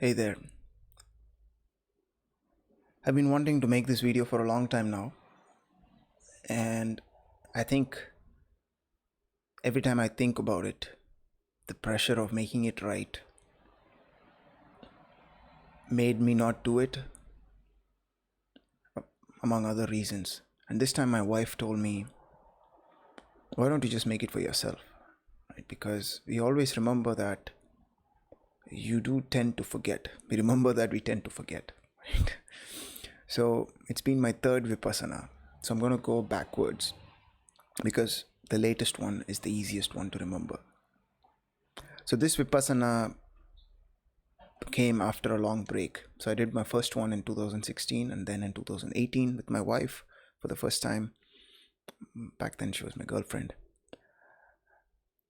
Hey there. I've been wanting to make this video for a long time now, and I think every time I think about it, the pressure of making it right made me not do it, among other reasons. And this time my wife told me, why don't you just make it for yourself? Right? Because we always remember that you do tend to forget. We remember that we tend to forget. Right? So it's been my third Vipassana. So I'm going to go backwards because the latest one is the easiest one to remember. So this Vipassana came after a long break. So I did my first one in 2016 and then in 2018 with my wife for the first time. Back then she was my girlfriend.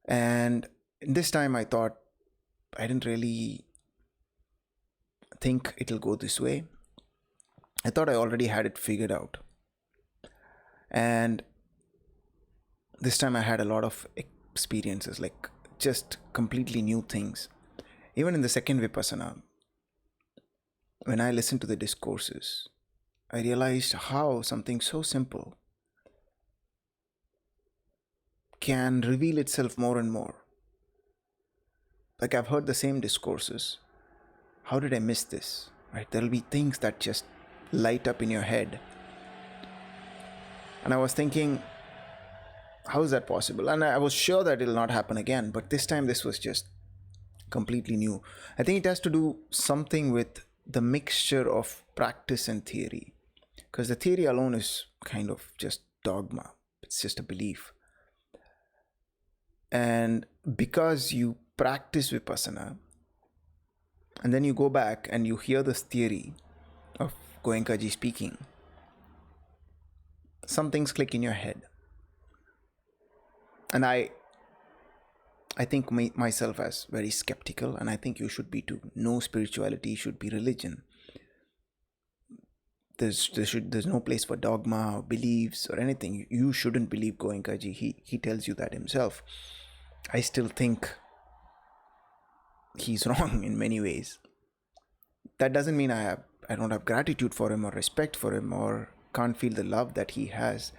And this time I thought I didn't really think it'll go this way. I thought I already had it figured out. And this time I had a lot of experiences, like just completely new things. Even in the second Vipassana, when I listened to the discourses, I realized how something so simple can reveal itself more and more. Like I've heard the same discourses. How did I miss this? Right? There'll be things that just light up in your head. And I was thinking, how is that possible? And I was sure that it'll not happen again, but this time this was just completely new. I think it has to do something with the mixture of practice and theory, because the theory alone is kind of just dogma. It's just a belief. And because you practice Vipassana and then you go back and you hear this theory of Goenkaji speaking, some things click in your head. And I think myself as very skeptical, and I think you should be too. No spirituality should be religion. There's no place for dogma or beliefs or anything. You shouldn't believe Goenkaji. He tells you that himself. I still think he's wrong in many ways. That doesn't mean I don't have gratitude for him or respect for him or can't feel the love that he has.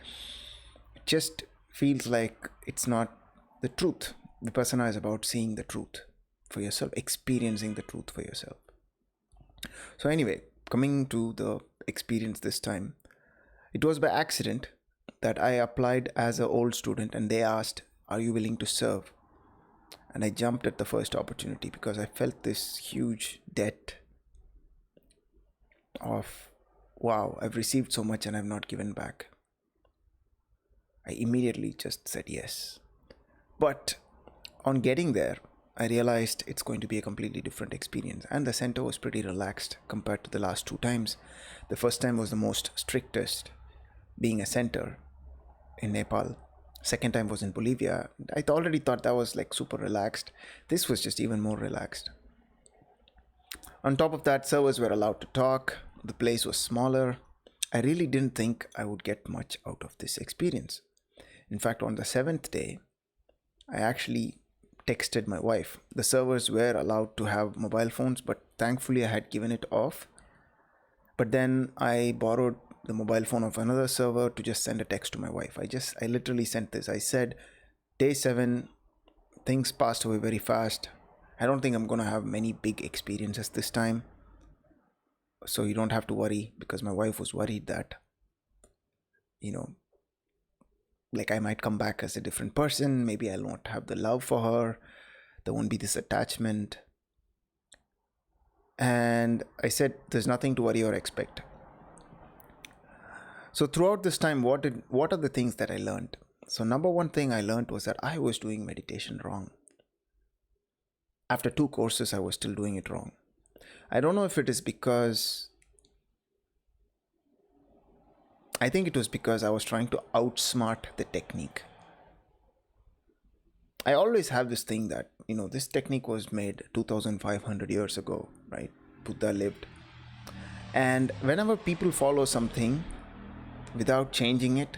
It just feels like it's not the truth. Vipassana is about seeing the truth for yourself, experiencing the truth for yourself. So anyway, coming to the experience this time, it was by accident that I applied as an old student and they asked, are you willing to serve? And I jumped at the first opportunity because I felt this huge debt of, wow, I've received so much and I've not given back. I immediately just said yes. But on getting there, I realized it's going to be a completely different experience. And the center was pretty relaxed compared to the last two times. The first time was the most strictest, being a center in Nepal. Second time was in Bolivia. I already thought that was like super relaxed. This was just even more relaxed. On top of that, servers were allowed to talk. The place was smaller. I really didn't think I would get much out of this experience. In fact, on the seventh day, I actually texted my wife. The servers were allowed to have mobile phones, but thankfully I had given it off. But then I borrowed the mobile phone of another server to just send a text to my wife. I literally sent this. I said, day 7, things passed away very fast. I don't think I'm going to have many big experiences this time. So you don't have to worry, because my wife was worried that, like I might come back as a different person. Maybe I'll not have the love for her. There won't be this attachment. And I said, there's nothing to worry or expect. So throughout this time, what are the things that I learned? So number one thing I learned was that I was doing meditation wrong. After 2 courses, I was still doing it wrong. I don't know if it is because, I think it was because I was trying to outsmart the technique. I always have this thing that, this technique was made 2500 years ago, right? Buddha lived. And whenever people follow something without changing it,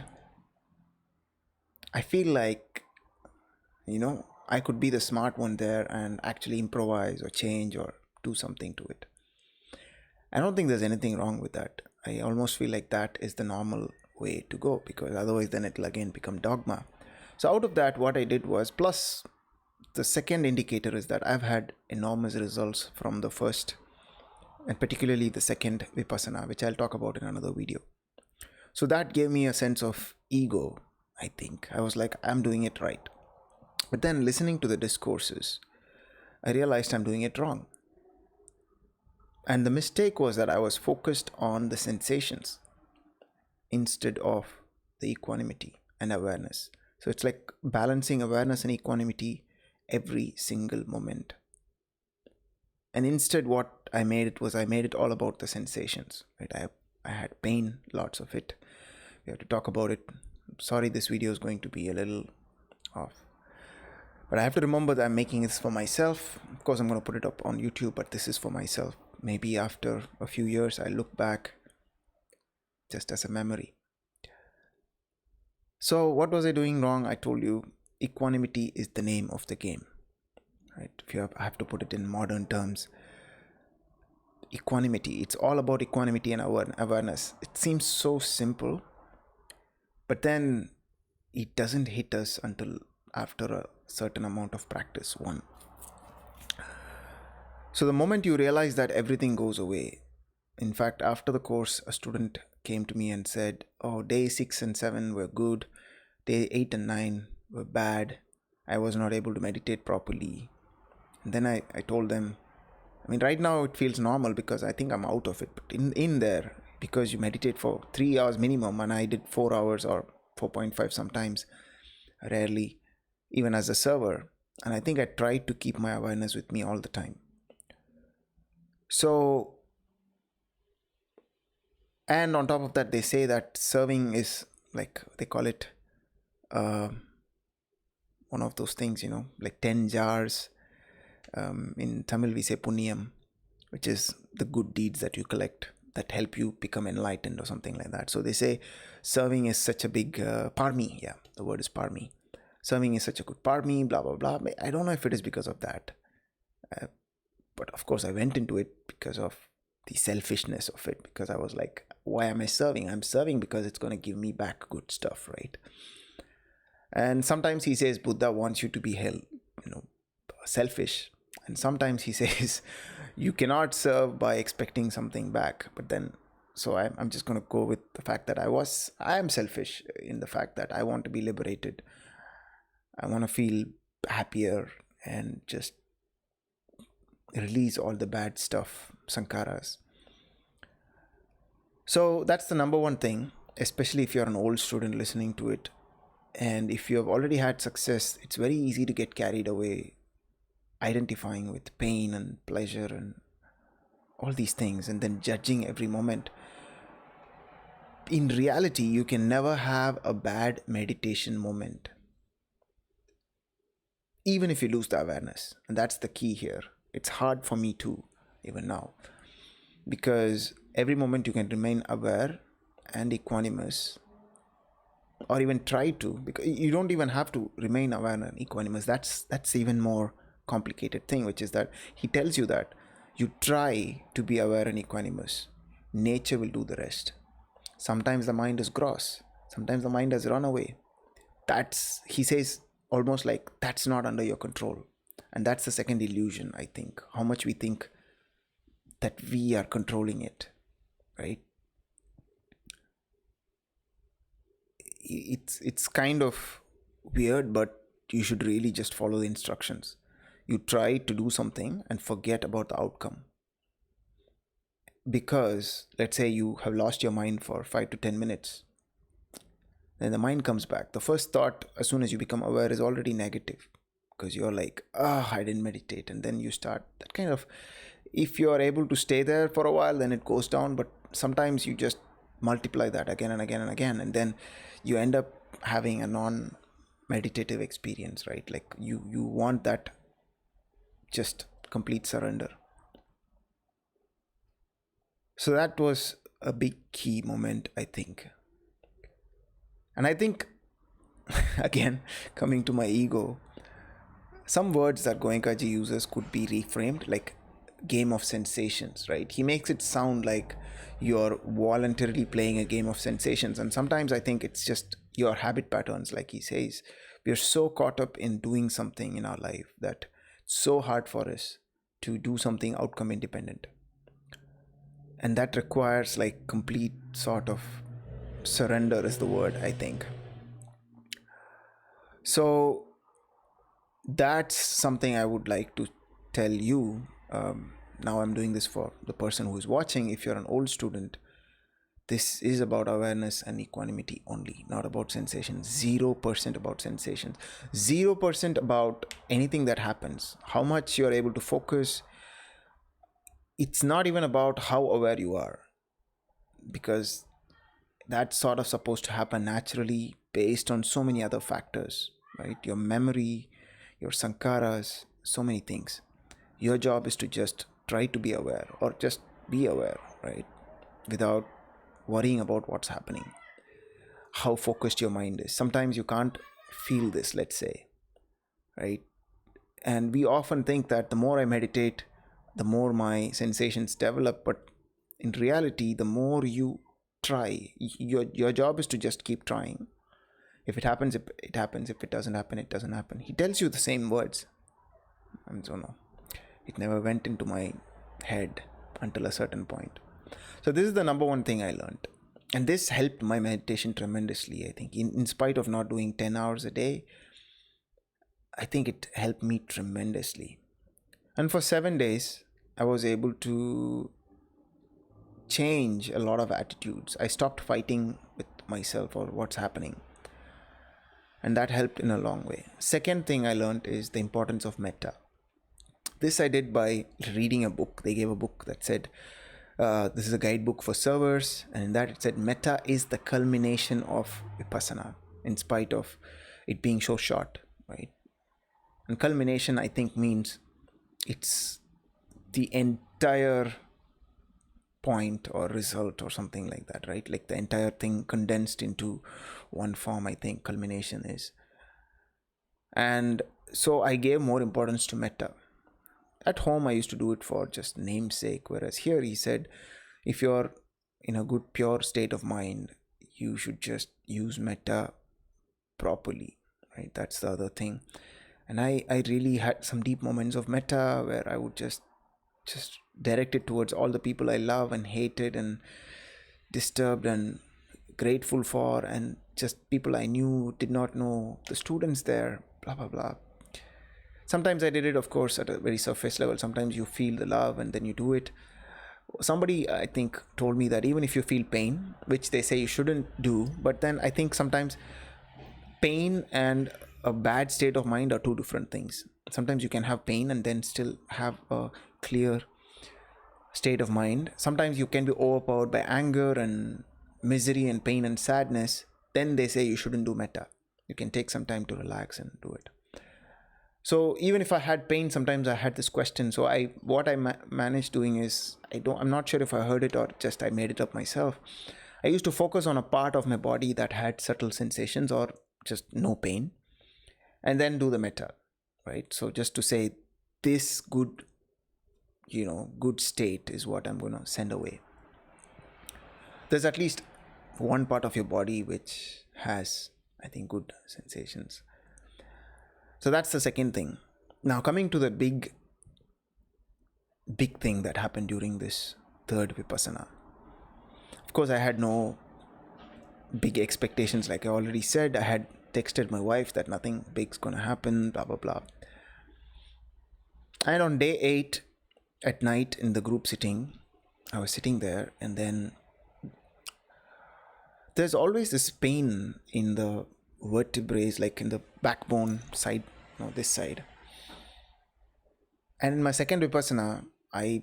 I feel like, I could be the smart one there and actually improvise or change or do something to it. I don't think there's anything wrong with that. I almost feel like that is the normal way to go, because otherwise then it'll again become dogma. So out of that, what I did was, plus the second indicator is that I've had enormous results from the first and particularly the second Vipassana, which I'll talk about in another video. So that gave me a sense of ego, I think. I was like, I'm doing it right. But then listening to the discourses, I realized I'm doing it wrong. And the mistake was that I was focused on the sensations instead of the equanimity and awareness. So it's like balancing awareness and equanimity every single moment. And instead what I made it all about the sensations. Right? I had pain, lots of it. We have to talk about it. Sorry, this video is going to be a little off. But I have to remember that I'm making this for myself. Of course, I'm going to put it up on YouTube, but this is for myself. Maybe after a few years, I look back just as a memory. So what was I doing wrong? I told you, equanimity is the name of the game. Right? If I have to put it in modern terms, equanimity, it's all about equanimity and awareness. It seems so simple, but then it doesn't hit us until after a certain amount of practice. So the moment you realize that, everything goes away. In fact, after the course, a student came to me and said, oh, day 6 and 7 were good, day 8 and 9 were bad, I was not able to meditate properly. And then I told them, I mean, right now it feels normal because I think I'm out of it. But in there, because you meditate for 3 hours minimum, and I did 4 hours or 4.5 sometimes, rarely, even as a server. And I think I tried to keep my awareness with me all the time. So, and on top of that, they say that serving is like, they call it one of those things, like 10 jars. In Tamil, we say punyam, which is the good deeds that you collect that help you become enlightened or something like that. So they say serving is such a big parmi. Yeah, the word is parmi. Serving is such a good parmi, blah, blah, blah. I don't know if it is because of that. But of course, I went into it because of the selfishness of it. Because I was like, why am I serving? I'm serving because it's going to give me back good stuff, right? And sometimes he says Buddha wants you to be selfish. And sometimes he says you cannot serve by expecting something back. But then, so I'm just going to go with the fact that I am selfish in the fact that I want to be liberated. I want to feel happier and just release all the bad stuff, sankharas. So that's the number one thing, especially if you're an old student listening to it. And if you have already had success, it's very easy to get carried away identifying with pain and pleasure and all these things and then judging every moment. In reality, you can never have a bad meditation moment, even if you lose the awareness. And that's the key here. It's hard for me too, even now, because every moment you can remain aware and equanimous, or even try to, because you don't even have to remain aware and equanimous. That's even more complicated thing, which is that he tells you that you try to be aware and equanimous. Nature will do the rest. Sometimes the mind is gross. Sometimes the mind has run away. He says, almost like that's not under your control. And that's the second illusion, I think. How much we think that we are controlling it, right? It's kind of weird, but you should really just follow the instructions. You try to do something and forget about the outcome. Because let's say you have lost your mind for 5 to 10 minutes. Then the mind comes back. The first thought, as soon as you become aware, is already negative. Because you're like, I didn't meditate. And then you start that kind of, if you are able to stay there for a while, then it goes down. But sometimes you just multiply that again and again and again. And then you end up having a non-meditative experience, right? Like you want that just complete surrender. So that was a big key moment, I think. And I think, again, coming to my ego, some words that Goenkaji uses could be reframed. Like game of sensations, right? He makes it sound like you're voluntarily playing a game of sensations. And sometimes I think it's just your habit patterns, like he says. We're so caught up in doing something in our life that it's so hard for us to do something outcome independent. And that requires like complete sort of surrender, is the word, I think. So that's something I would like to tell you. Now I'm doing this for the person who is watching. If you're an old student, this is about awareness and equanimity only, not about sensations. 0% about sensations, 0% about anything that happens, how much you're able to focus. It's not even about how aware you are, because that's sort of supposed to happen naturally based on so many other factors, right? Your memory, your sankaras, so many things. Your job is to just try to be aware, or just be aware, right? Without worrying about what's happening, how focused your mind is. Sometimes you can't feel this, let's say, right? And we often think that the more I meditate, the more my sensations develop. But in reality, the more you try, your job is to just keep trying. If it happens, it happens. If it doesn't happen, it doesn't happen. He tells you the same words. And so no, it never went into my head until a certain point. So this is the number one thing I learned. And this helped my meditation tremendously, I think. In spite of not doing 10 hours a day, I think it helped me tremendously. And for 7 days, I was able to change a lot of attitudes. I stopped fighting with myself or what's happening. And that helped in a long way. Second thing I learned is the importance of metta. This I did by reading a book. They gave a book that said, this is a guidebook for servers, and in that it said metta is the culmination of Vipassana, in spite of it being so short, right? And culmination, I think, means it's the entire point or result or something like that, right? Like the entire thing condensed into one form, I think culmination is. And so I gave more importance to metta. At home, I used to do it for just namesake, whereas here he said, if you're in a good, pure state of mind, you should just use metta properly, right? That's the other thing. And I really had some deep moments of metta where I would just direct it towards all the people I love and hated and disturbed and grateful for, and just people I knew, did not know, the students there, blah, blah, blah. Sometimes I did it, of course, at a very surface level. Sometimes you feel the love and then you do it. Somebody, I think, told me that even if you feel pain, which they say you shouldn't do, but then I think sometimes pain and a bad state of mind are two different things. Sometimes you can have pain and then still have a clear state of mind. Sometimes you can be overpowered by anger and misery and pain and sadness. Then they say you shouldn't do metta. You can take some time to relax and do it. So even if I had pain, sometimes I had this question. So what I managed doing is, I'm not sure if I heard it or just I made it up myself. I used to focus on a part of my body that had subtle sensations or just no pain, and then do the metta, right? So just to say, this good state is what I'm going to send away. There's at least one part of your body which has, I think, good sensations. So that's the second thing. Now coming to the big thing that happened during this third Vipassana. Of course, I had no big expectations. Like I already said, I had texted my wife that nothing big's gonna happen, blah, blah, blah. And on day 8 at night in the group sitting, I was sitting there, and then there's always this pain in the vertebrae, like in the backbone side, this side. And in my second Vipassana, I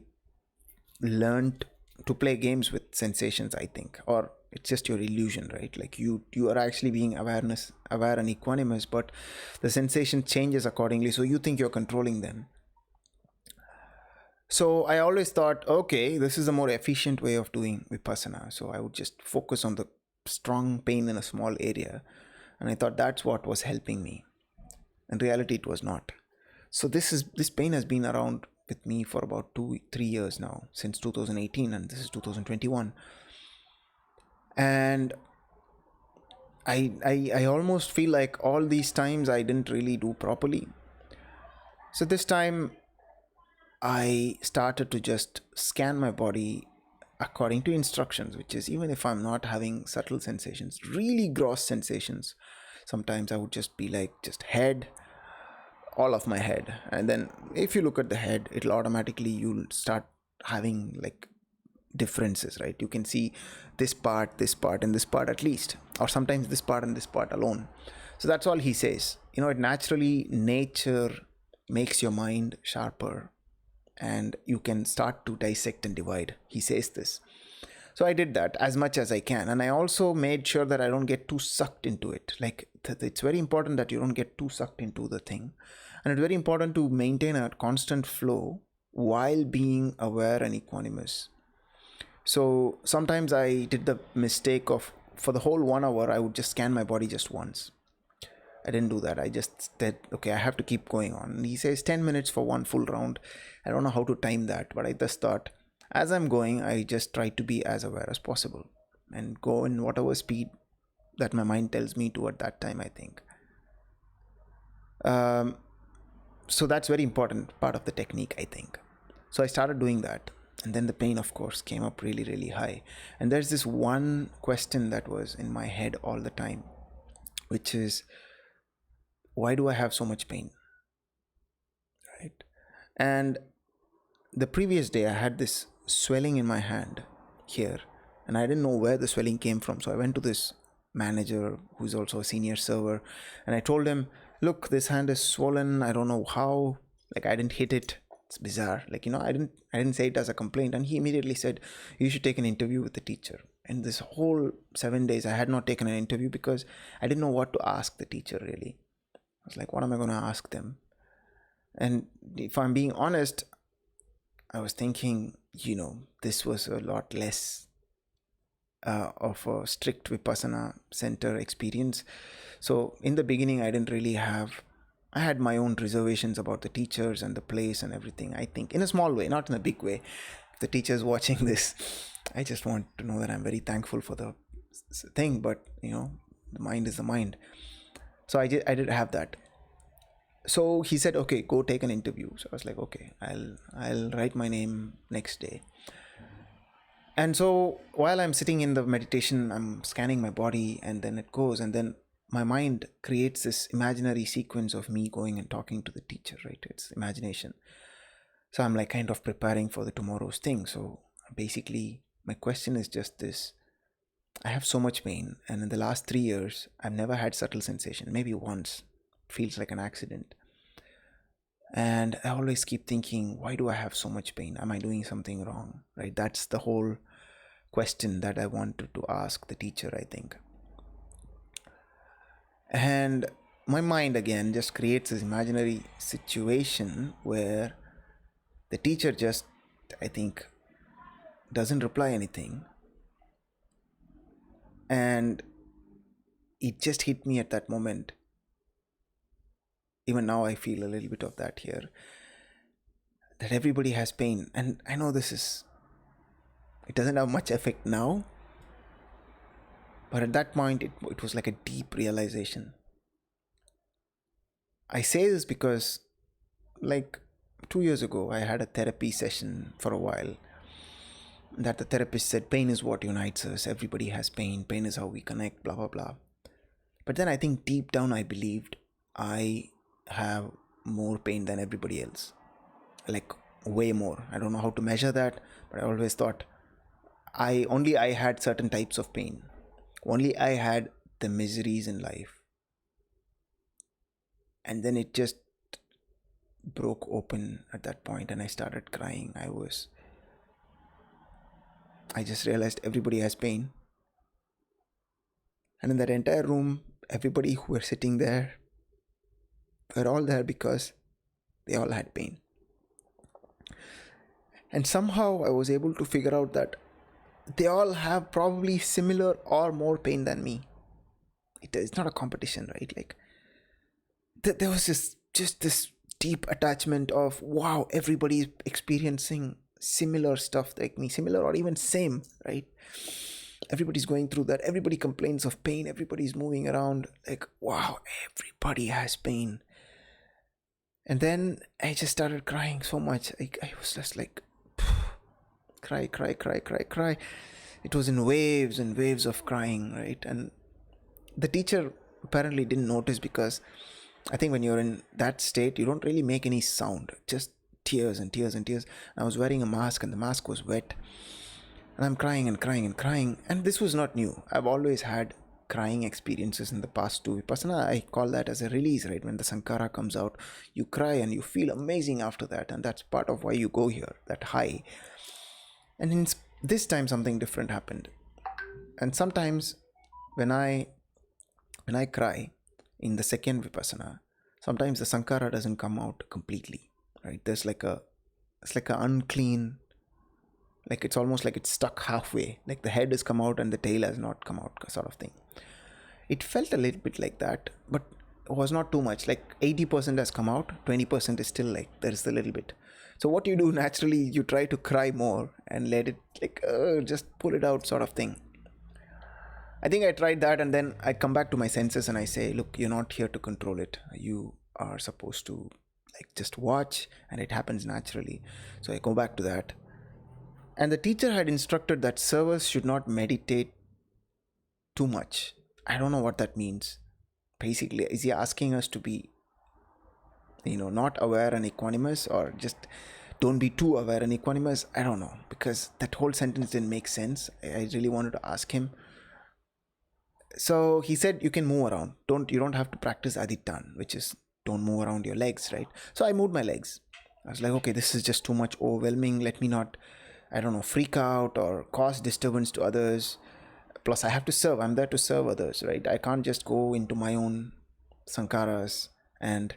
learned to play games with sensations, I think, or it's just your illusion, right? Like you are actually being aware and equanimous, but the sensation changes accordingly, so you think you're controlling them. So I always thought, okay, this is a more efficient way of doing Vipassana. So I would just focus on the strong pain in a small area, and I thought that's what was helping me. In reality, it was not. So this pain has been around with me for about 3 years now, since 2018, and this is 2021. And I almost feel like all these times I didn't really do properly. So this time I started to just scan my body according to instructions, which is, even if I'm not having subtle sensations, really gross sensations, sometimes I would just be like, just head, all of my head. And then if you look at the head, it'll automatically, you'll start having like differences, right? You can see this part, this part, and this part at least, or sometimes this part and this part alone. So that's all he says. It naturally, nature makes your mind sharper, and you can start to dissect and divide. He says this. So I did that as much as I can. And I also made sure that I don't get too sucked into it. Like, it's very important that you don't get too sucked into the thing. And it's very important to maintain a constant flow while being aware and equanimous. So sometimes I did the mistake of, for the whole 1 hour, I would just scan my body just once. I didn't do that. I just said, okay, I have to keep going on. And he says 10 minutes for one full round. I don't know how to time that, but I just thought, as I'm going, I just try to be as aware as possible and go in whatever speed that my mind tells me to at that time, I think. So that's very important part of the technique, I think. So I started doing that. And then the pain, of course, came up really, really high. And there's this one question that was in my head all the time, which is, why do I have so much pain? Right? And the previous day, I had this swelling in my hand here, and I didn't know where the swelling came from. So I went to this manager, who's also a senior server, and I told him, look, this hand is swollen. I don't know how. Like, I didn't hit it. It's bizarre. Like, I didn't say it as a complaint. And he immediately said, you should take an interview with the teacher. And this whole 7 days, I had not taken an interview because I didn't know what to ask the teacher, really. I was like, what am I going to ask them? And if I'm being honest, I was thinking, this was a lot less of a strict Vipassana center experience. So in the beginning, I had my own reservations about the teachers and the place and everything, I think, in a small way, not in a big way. If the teacher's watching this, I just want to know that I'm very thankful for the thing, but, the mind is the mind. So I did have that. So he said, okay, go take an interview. So I was like, okay, I'll write my name next day. And so while I'm sitting in the meditation, I'm scanning my body, and then it goes, and then my mind creates this imaginary sequence of me going and talking to the teacher, right? It's imagination. So I'm like kind of preparing for the tomorrow's thing. So basically, my question is just this. I have so much pain, and in the last 3 years, I've never had subtle sensation. Maybe once. It feels like an accident. And I always keep thinking, why do I have so much pain? Am I doing something wrong? Right? That's the whole question that I wanted to ask the teacher, I think. And my mind again just creates this imaginary situation where the teacher just, I think, doesn't reply anything. And it just hit me at that moment. Even now I feel a little bit of that here, that everybody has pain. And I know it doesn't have much effect now, but at that point it was like a deep realization. I say this because, like, 2 years ago, I had a therapy session for a while that the therapist said, pain is what unites us. Everybody has pain. Pain is how we connect, blah, blah, blah. But then I think deep down I believed I have more pain than everybody else. Like, way more. I don't know how to measure that, but I always thought I had certain types of pain. Only I had the miseries in life. And then it just broke open at that point, and I started crying. I just realized everybody has pain. And in that entire room, everybody who were sitting there were all there because they all had pain. And somehow I was able to figure out that they all have probably similar or more pain than me. It's not a competition, right? Like, there was just this deep attachment of, wow, everybody's experiencing similar stuff like me, similar or even same, right? Everybody's going through that. Everybody complains of pain. Everybody's moving around like, wow, everybody has pain. And then I just started crying so much. I was just like, cry, cry, cry, cry, cry. It was in waves and waves of crying, right? And the teacher apparently didn't notice, because I think when you're in that state, you don't really make any sound, just tears and tears and tears. And I was wearing a mask, and the mask was wet. And I'm crying and crying and crying. And this was not new. I've always had crying experiences in the past too. Vipassana, I call that as a release, right? When the Sankara comes out, you cry and you feel amazing after that. And that's part of why you go here, that high. And in this time, something different happened. And sometimes when I cry in the second Vipassana, sometimes the Sankara doesn't come out completely, right? There's like it's like a unclean, like it's almost like it's stuck halfway, like the head has come out and the tail has not come out, sort of thing. It felt a little bit like that, but it was not too much. Like 80% has come out, 20% is still like there's a little bit. So what you do naturally, you try to cry more and let it like just pull it out, sort of thing. I think I tried that, and then I come back to my senses and I say, look, you're not here to control it. You are supposed to like just watch, and it happens naturally. So I go back to that. And the teacher had instructed that servers should not meditate too much. I don't know what that means. Basically, is he asking us to be, not aware and equanimous, or just don't be too aware and equanimous? I don't know, because that whole sentence didn't make sense. I really wanted to ask him. So he said, you can move around. You don't have to practice aditan, which is don't move around your legs, right? So I moved my legs. I was like, okay, this is just too much overwhelming. Let me not, I don't know, freak out or cause disturbance to others. Plus, I have to serve. I'm there to serve others, right? I can't just go into my own sankaras and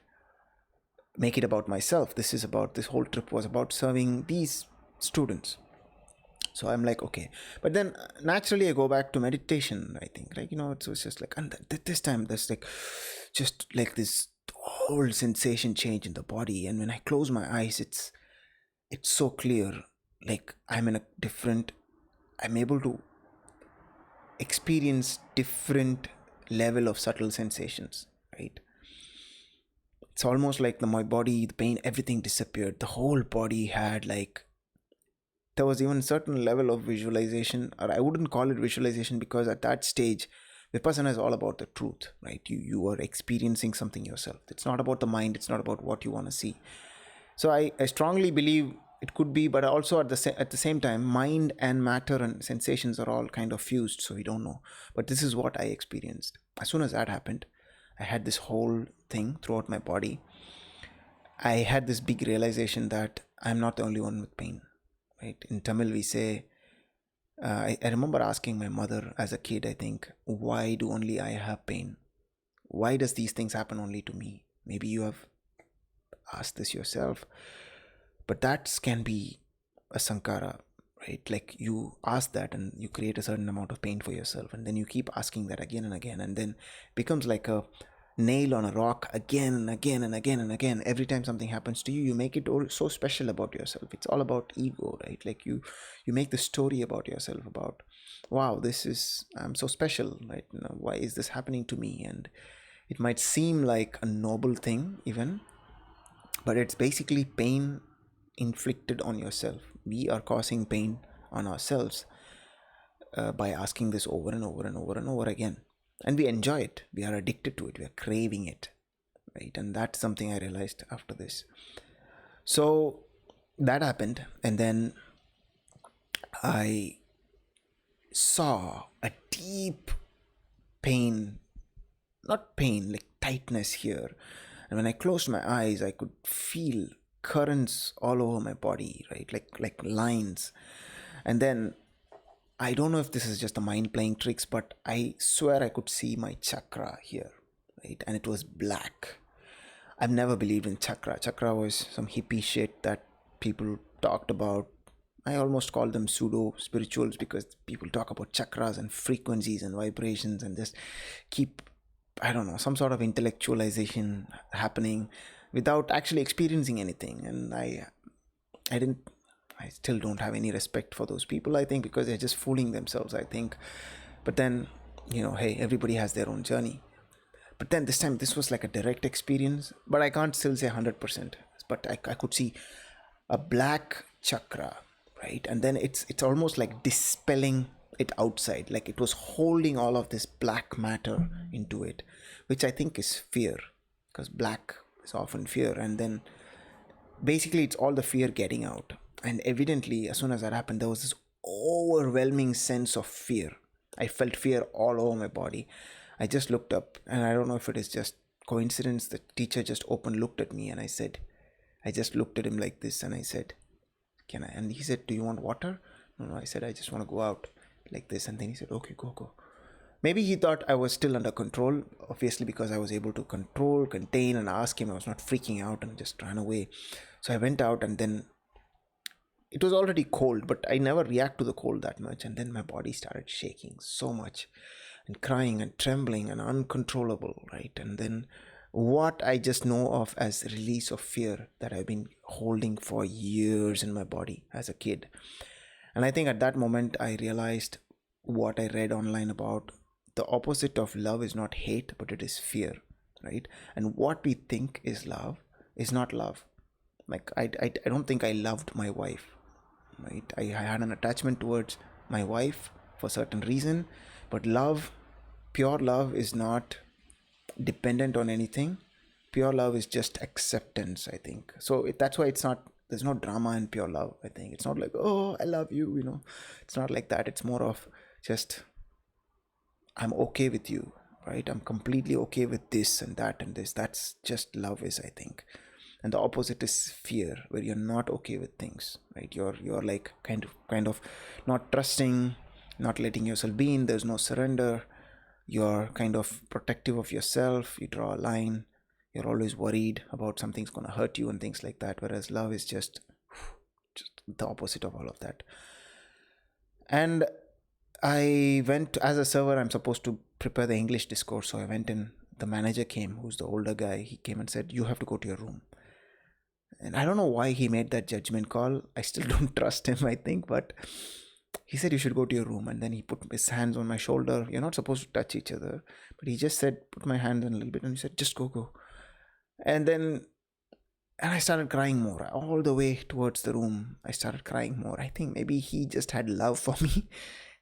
make it about myself. This whole trip was about serving these students. So I'm like, okay. But then naturally I go back to meditation, I think. Like, it's just like, and this time there's like, just like this whole sensation change in the body. And when I close my eyes, it's so clear. Like I'm able to experience different level of subtle sensations, right? It's almost like my body, the pain, everything disappeared. The whole body had like, there was even a certain level of visualization, or I wouldn't call it visualization, because at that stage, Vipassana is all about the truth, right? You are experiencing something yourself. It's not about the mind. It's not about what you want to see. So I strongly believe it could be, but also at the same time, mind and matter and sensations are all kind of fused, so we don't know. But this is what I experienced. As soon as that happened, I had this whole thing throughout my body. I had this big realization that I'm not the only one with pain. Right? In Tamil, we say, I remember asking my mother as a kid, I think, why do only I have pain? Why does these things happen only to me? Maybe you have asked this yourself, but that can be a sankara, right? Like you ask that and you create a certain amount of pain for yourself, and then you keep asking that again and again, and then it becomes like a nail on a rock again and again and again and again. Every time something happens to you, you make it all so special about yourself. It's all about ego, right? Like you make the story about yourself, about, wow, I'm so special, right? Why is this happening to me? And it might seem like a noble thing even, but it's basically pain inflicted on yourself. We are causing pain on ourselves by asking this over and over and over and over again. And we enjoy it. We are addicted to it. We are craving it, right? And that's something I realized after this. So that happened. And then I saw a deep pain, not pain, like tightness here. And when I closed my eyes, I could feel currents all over my body, right? Like lines. And then I don't know if this is just the mind playing tricks, but I swear I could see my chakra here, right? And it was black. I've never believed in chakra. Chakra was some hippie shit that people talked about. I almost call them pseudo spirituals, because people talk about chakras and frequencies and vibrations and just keep, I don't know, some sort of intellectualization happening. without actually experiencing anything. And I didn't, I still don't have any respect for those people, I think, because they're just fooling themselves, I think. But then, hey, everybody has their own journey. But then this time, this was like a direct experience, but I can't still say 100%. But I could see a black chakra, right? And then it's almost like dispelling it outside, like it was holding all of this black matter into it, which I think is fear, because black is often fear. And then basically it's all the fear getting out. And evidently, as soon as that happened, there was this overwhelming sense of fear. I felt fear all over my body. I just looked up, and I don't know if it is just coincidence, the teacher just opened, looked at me, and I just looked at him like this, and I said, can I? And he said, do you want water? No, I said, I just want to go out like this. And then he said, okay, go. Maybe he thought I was still under control, obviously, because I was able to control, contain, and ask him. I was not freaking out and just ran away. So I went out, and then it was already cold, but I never react to the cold that much. And then my body started shaking so much and crying and trembling and uncontrollable, right? And then what I just know of as release of fear that I've been holding for years in my body as a kid. And I think at that moment I realized what I read online about the opposite of love is not hate, but it is fear, right? And what we think is love is not love. Like I don't think I loved my wife, right? I had an attachment towards my wife for a certain reason, but love, pure love, is not dependent on anything. Pure love is just acceptance, I think. So that's why it's not, there's no drama in pure love, I think. It's not like, oh, I love you, it's not like that. It's more of just, I'm okay with you, right? I'm completely okay with this and that and this. That's just love is, I think. And the opposite is fear, where you're not okay with things, right? You're like kind of not trusting, not letting yourself be in. There's no surrender. You're kind of protective of yourself. You draw a line. You're always worried about something's going to hurt you and things like that. Whereas love is just the opposite of all of that. And I went, as a server, I'm supposed to prepare the English discourse. So I went in. The manager came, who's the older guy. He came and said, you have to go to your room. And I don't know why he made that judgment call. I still don't trust him, I think. But he said, you should go to your room. And then he put his hands on my shoulder. You're not supposed to touch each other. But he just said, put my hand in a little bit. And he said, just go. And I started crying more. All the way towards the room, I started crying more. I think maybe he just had love for me.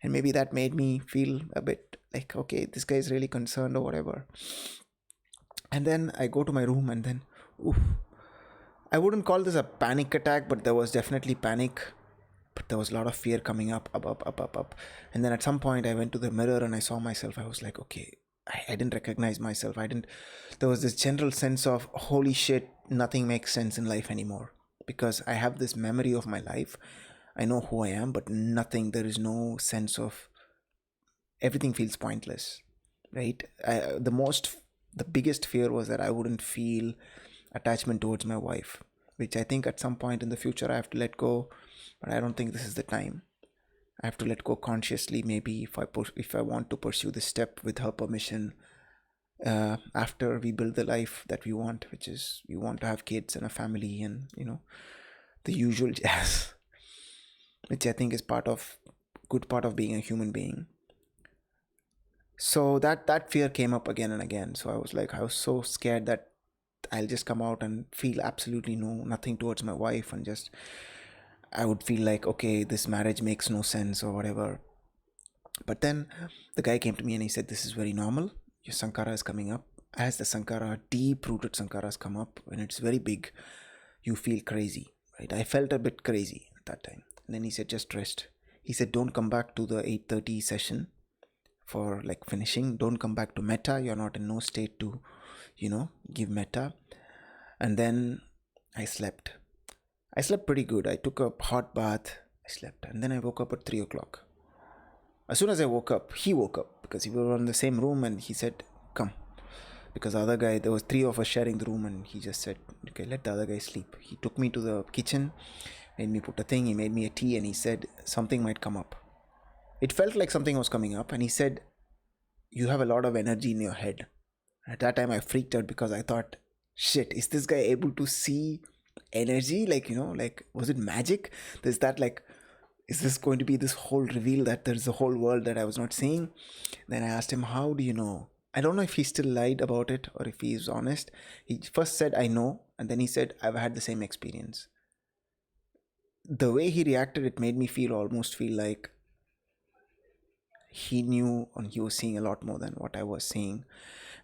And maybe that made me feel a bit like, okay, this guy is really concerned or whatever. And then I go to my room, and then, I wouldn't call this a panic attack, but there was definitely panic. But there was a lot of fear coming up. And then at some point I went to the mirror and I saw myself. I was like, okay, I didn't recognize myself. There was this general sense of, holy shit, nothing makes sense in life anymore. Because I have this memory of my life. I know who I am, but nothing, there is no sense of, everything feels pointless, right? The biggest fear was that I wouldn't feel attachment towards my wife, which I think at some point in the future I have to let go, but I don't think this is the time. I have to let go consciously, maybe if I want to pursue this step with her permission, after we build the life that we want, which is we want to have kids and a family and the usual jazz, which I think is good part of being a human being. So that fear came up again and again. So I was so scared that I'll just come out and feel absolutely nothing towards my wife, and just I would feel like, okay, this marriage makes no sense or whatever. But then the guy came to me and he said, this is very normal. Your sankara is coming up. As the sankara, deep-rooted sankaras come up, when it's very big, you feel crazy, right? I felt a bit crazy at that time. And then he said, just rest. He said, don't come back to the 8:30 session for like finishing. Don't come back to metta. You're not in no state to, give metta. And then I slept. I slept pretty good. I took a hot bath. I slept. And then I woke up at 3 o'clock. As soon as I woke up, he woke up because we were in the same room, and he said, come. Because the other guy, there was 3 of us sharing the room, and he just said, okay, let the other guy sleep. He took me to the kitchen, made me put a thing, he made me a tea, and he said, something might come up. It felt like something was coming up, and he said, you have a lot of energy in your head. At that time, I freaked out because I thought, shit, is this guy able to see energy? Like, like, was it magic? There's that, like, is this going to be this whole reveal that there's a whole world that I was not seeing? Then I asked him, how do you know? I don't know if he still lied about it or if he is honest. He first said, I know. And then he said, I've had the same experience. The way he reacted, it made me almost feel like he knew and he was seeing a lot more than what I was seeing.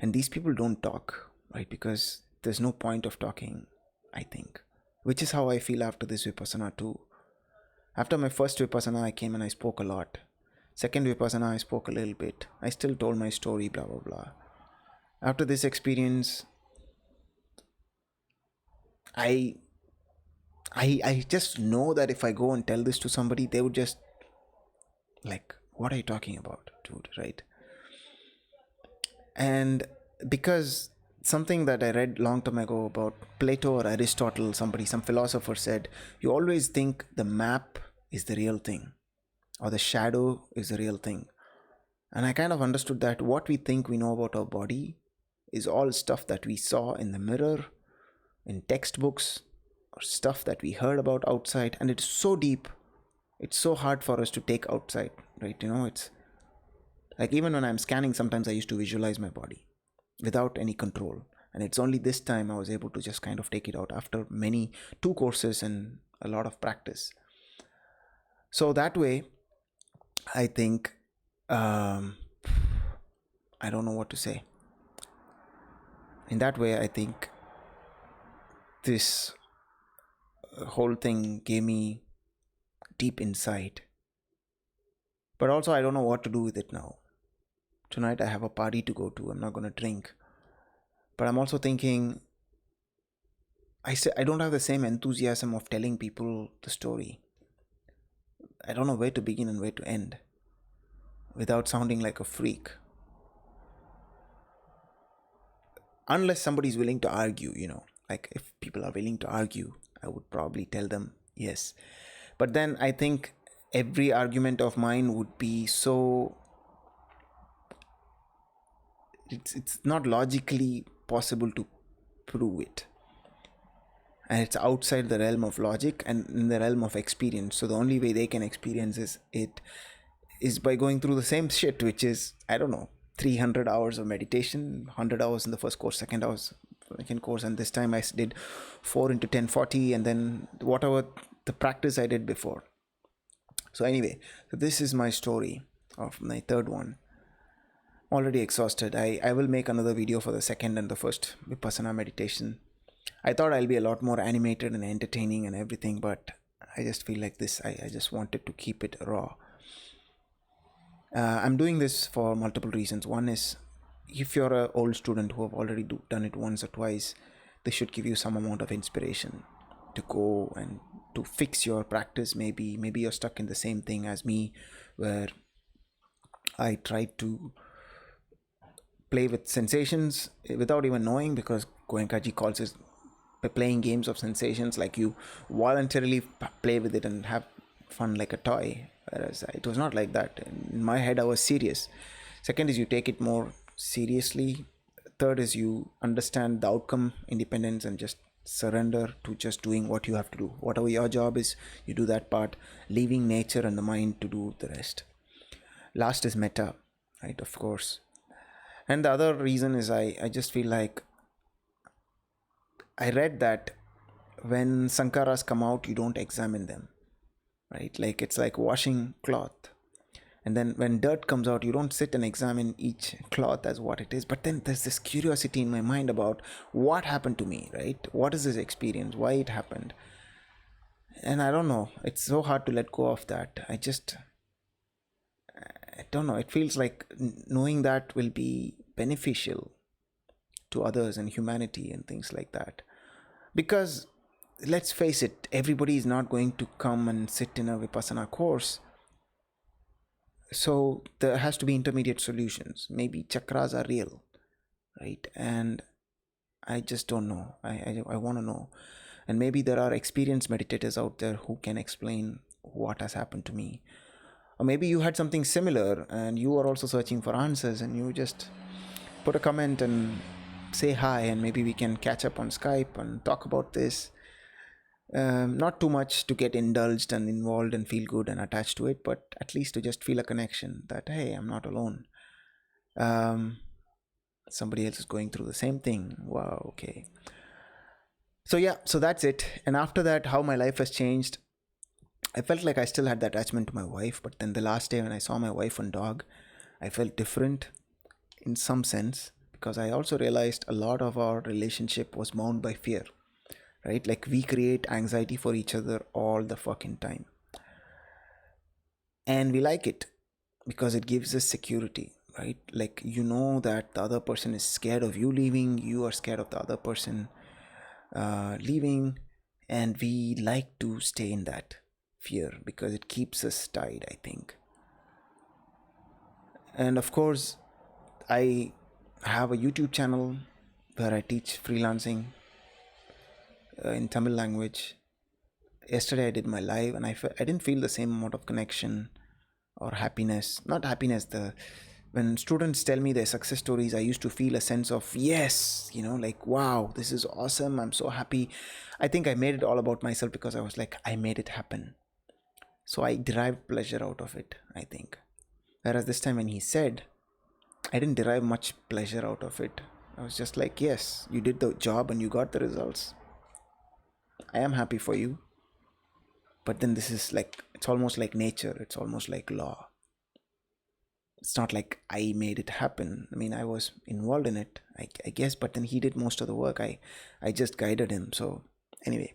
And these people don't talk, right? Because there's no point of talking, I think. Which is how I feel after this Vipassana too. After my first Vipassana, I came and I spoke a lot. Second Vipassana, I spoke a little bit. I still told my story, blah, blah, blah. After this experience, I just know that if I go and tell this to somebody, they would just like, what are you talking about, dude, right? And because something that I read long time ago about Plato or Aristotle, some philosopher said, you always think the map is the real thing or the shadow is the real thing. And I kind of understood that what we think we know about our body is all stuff that we saw in the mirror, in textbooks, or stuff that we heard about outside. And it's so deep, it's so hard for us to take outside, right? It's like, even when I'm scanning, sometimes I used to visualize my body without any control. And it's only this time I was able to just kind of take it out after two courses and a lot of practice. So that way, I think, I don't know what to say. In that way, I think this whole thing gave me deep insight. But also, I don't know what to do with it now. Tonight I have a party to go to. I'm not going to drink. But I'm also thinking, I don't have the same enthusiasm of telling people the story. I don't know where to begin and where to end without sounding like a freak. Unless somebody's willing to argue, like if people are willing to argue, I would probably tell them yes. But then I think every argument of mine would be so, it's not logically possible to prove it. And it's outside the realm of logic and in the realm of experience. So the only way they can experience it is by going through the same shit, which is, I don't know, 300 hours of meditation, 100 hours in the first course, second course, and this time I did 4 into 10, 40, and then whatever the practice I did before. So anyway, so this is my story of my third one. Already exhausted. I will make another video for the second and the first Vipassana meditation. I thought I'll be a lot more animated and entertaining and everything, but I just feel like this, I just wanted to keep it raw. I'm doing this for multiple reasons. One is, if you're an old student who have already done it once or twice, this should give you some amount of inspiration to go and to fix your practice. Maybe you're stuck in the same thing as me, where I tried to play with sensations without even knowing, because Goenkaji calls it playing games of sensations, like you voluntarily play with it and have fun like a toy, whereas it was not like that. In my head, I was serious. Second is, you take it more seriously. Third is, you understand the outcome independence and just surrender to just doing what you have to do. Whatever your job is, you do that part, leaving nature and the mind to do the rest. Last is metta, right? Of course. And the other reason is, I just feel like, I read that when sankaras come out, you don't examine them, right? Like, it's like washing cloth. And then when dirt comes out, you don't sit and examine each cloth as what it is. But then there's this curiosity in my mind about what happened to me, right? What is this experience? Why it happened? And I don't know. It's so hard to let go of that. I don't know. It feels like knowing that will be beneficial to others and humanity and things like that. Because let's face it, everybody is not going to come and sit in a Vipassana course. So there has to be intermediate solutions. Maybe chakras are real, right? And I just don't know. I want to know. And maybe there are experienced meditators out there who can explain what has happened to me. Or maybe you had something similar and you are also searching for answers, and you just put a comment and say hi and maybe we can catch up on Skype and talk about this. Not too much to get indulged and involved and feel good and attached to it, but at least to just feel a connection that, hey, I'm not alone. Somebody else is going through the same thing. Wow, okay. So yeah, so that's it. And after that, how my life has changed. I felt like I still had the attachment to my wife, but then the last day when I saw my wife and dog, I felt different in some sense, because I also realized a lot of our relationship was bound by fear, right? Like we create anxiety for each other all the fucking time. And we like it because it gives us security, right? Like you know that the other person is scared of you leaving, you are scared of the other person leaving, and we like to stay in that fear because it keeps us tied, I think. And of course, I have a YouTube channel where I teach freelancing in Tamil language. Yesterday I did my live and I didn't feel the same amount of connection or happiness. Not happiness, when students tell me their success stories, I used to feel a sense of yes, like wow, this is awesome, I'm so happy. I think I made it all about myself because I was like, I made it happen. So I derived pleasure out of it, I think. Whereas this time when he said, I didn't derive much pleasure out of it. I was just like, yes, you did the job and you got the results. I am happy for you. But then this is like, it's almost like nature. It's almost like law. It's not like I made it happen. I mean, I was involved in it, I guess, but then he did most of the work. I just guided him. So anyway.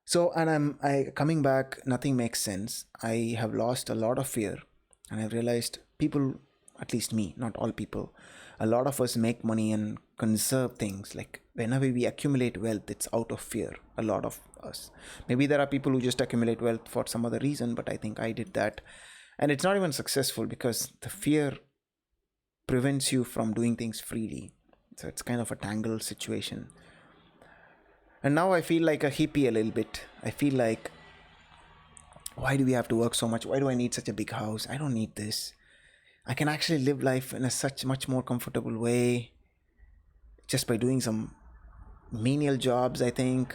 So, and I coming back, nothing makes sense. I have lost a lot of fear, and I've realized people, at least me, not all people, a lot of us make money and conserve things. Like whenever we accumulate wealth, it's out of fear. A lot of us. Maybe there are people who just accumulate wealth for some other reason, but I think I did that. And it's not even successful because the fear prevents you from doing things freely. So it's kind of a tangled situation. And now I feel like a hippie a little bit. I feel like, why do we have to work so much? Why do I need such a big house? I don't need this. I can actually live life in a such much more comfortable way just by doing some menial jobs, I think.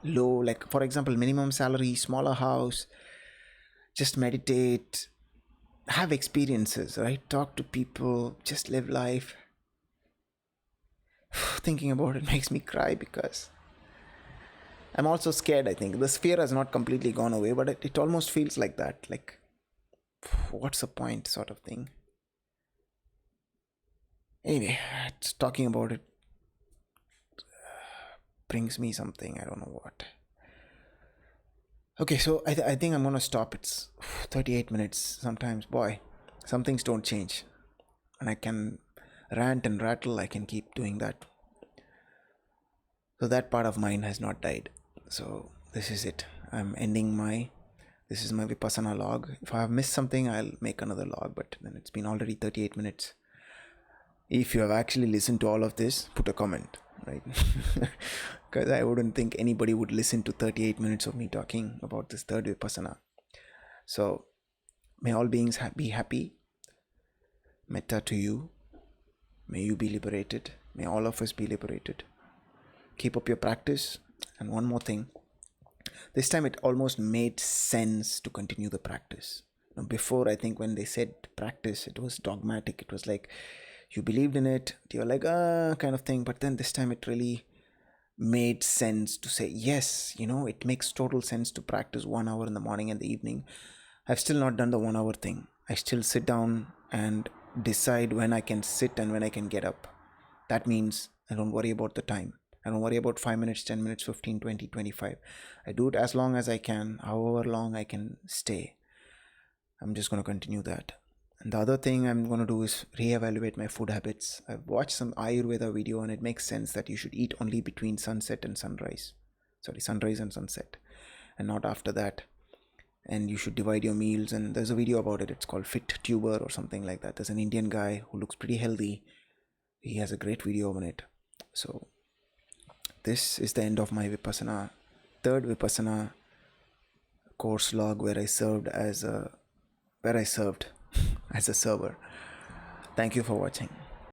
Low, like for example, minimum salary, smaller house, just meditate, have experiences, right? Talk to people, just live life. Thinking about it makes me cry because I'm also scared, I think. The fear has not completely gone away, but it almost feels like that. Like, what's the point, sort of thing. Anyway, talking about it brings me something, I don't know what. Okay, so I think I'm gonna stop. It's 38 minutes. Sometimes, boy, some things don't change. And I can rant and rattle, I can keep doing that. So that part of mine has not died. So this is it. This is my Vipassana log. If I have missed something, I'll make another log, but then it's been already 38 minutes. If you have actually listened to all of this, put a comment, right? Because I wouldn't think anybody would listen to 38 minutes of me talking about this third Vipassana. So may all beings be happy. Metta to you. May you be liberated. May all of us be liberated. Keep up your practice. And one more thing. This time it almost made sense to continue the practice. Now, before, I think when they said practice, it was dogmatic. It was like you believed in it. You're like, kind of thing. But then this time it really made sense to say, yes, it makes total sense to practice 1 hour in the morning and the evening. I've still not done the 1 hour thing. I still sit down and decide when I can sit and when I can get up. That means I don't worry about the time. I don't worry about 5 minutes, 10 minutes, 15, 20, 25. I do it as long as I can, however long I can stay. I'm just going to continue that. And the other thing I'm going to do is reevaluate my food habits. I've watched some Ayurveda video and it makes sense that you should eat only between sunset and sunrise. Sunrise and sunset, and not after that. And you should divide your meals. And there's a video about it. It's called Fit Tuber or something like that. There's an Indian guy who looks pretty healthy. He has a great video on it. So this is the end of my third Vipassana course log where I served as a server. Thank you for watching.